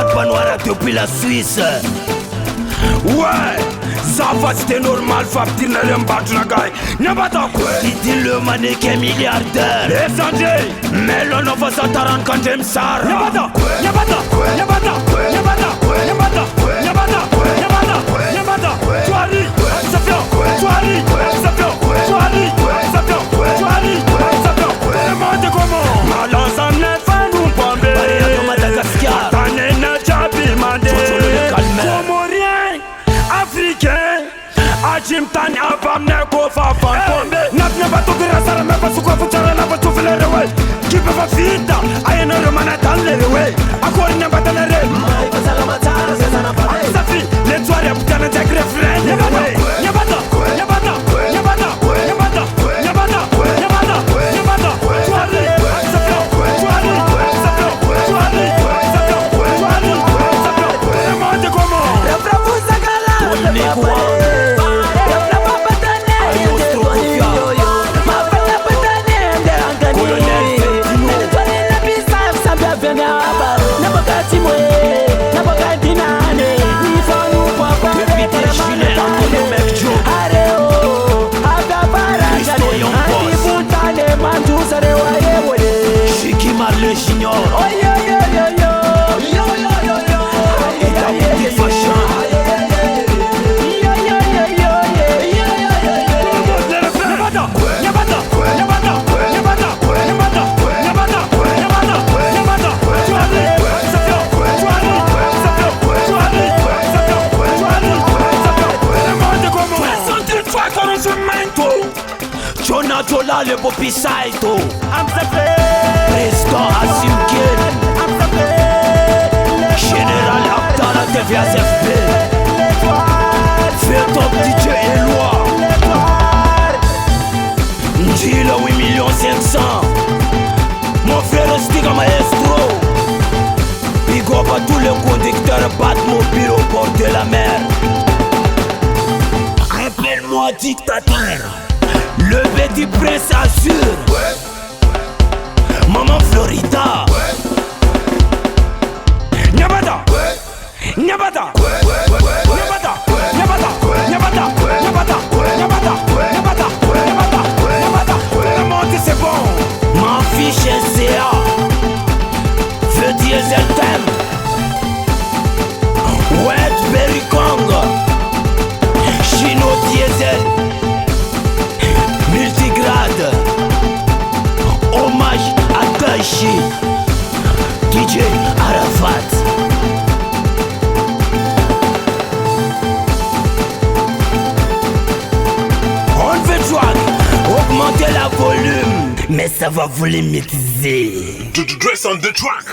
barba noire depuis la Suisse. Ouais, Zafa c'était normal, Fabtir n'a rien battu la gueule. N'a pas tant quoi. Dit le mannequin milliardaire. Et Sanjay, mais l'on a fait ça taran quand j'aime ça. N'a pas tant quoi. N'a pas tant quoi. N'a pas tant quoi. N'a pas tant quoi. N'a pas tant quoi. N'a pas tant quoi. N'a pas tant quoi. N'a pas tant quoi. Soirée, ça fait quoi. Soirée, ça fait quoi. Soirée, ça fait quoi. Soirée, ça fait quoi. Demande comment. Malance en est fan ou pas. Maria de Madagascar. T'en n'a jamais mandé. Africain, Ajim Tani Abam Neko Fafan Nap Nabato Grasara Mabasuko Fuchara Nabatu Filerewe Keep a fita, I know the man at Tanlerewe According to Batanere Safi, let's worry up Tana take refrain Yabata, Yabata, Yabata, Yabata, Yabata, Yabata, Yabata, Swari, Sapio, Swari, Sapio, Swari, Sapio, Swari, Sapio, Demande comment le junior. Oh yo yo yo yo yo yo yo yo. Et la petite fashion. Yo yo yo yo yo yo yo yo. Yabata, Yabata, Yabata, Yabata, Yabata, Yabata, Yabata, Yabata. Soirée, Sapio, soirée, Sapio, soirée, Sapio, soirée, Sapio. Demande comment. 63 conoscimento. Jonah Jola le Bobby Saito. I'm Sapio. Président Assim Ken. Général Abdallah TVSFP. Fait top DJ Eloi. Njila 8 500 000. Mon frère Stiga Maestro. Big up à tous les conducteurs Batmobile au bord de la mer. Appelle-moi dictateur. Le petit prince assure. Maman Florida. Nyabata, Nyabata, Nyabata, Nyabata, Nyabata, Nyabata, Nyabata, Nyabata, Nyabata. La montée c'est bon. Ma fiche SCA. Feu diesel thème. Wet Berry Kong. Chino diesel. Multigrade. Hommage à Taichi. DJ Arafat. On veut track, augmenter la volume, mais ça va vous limiter. To dress on the track.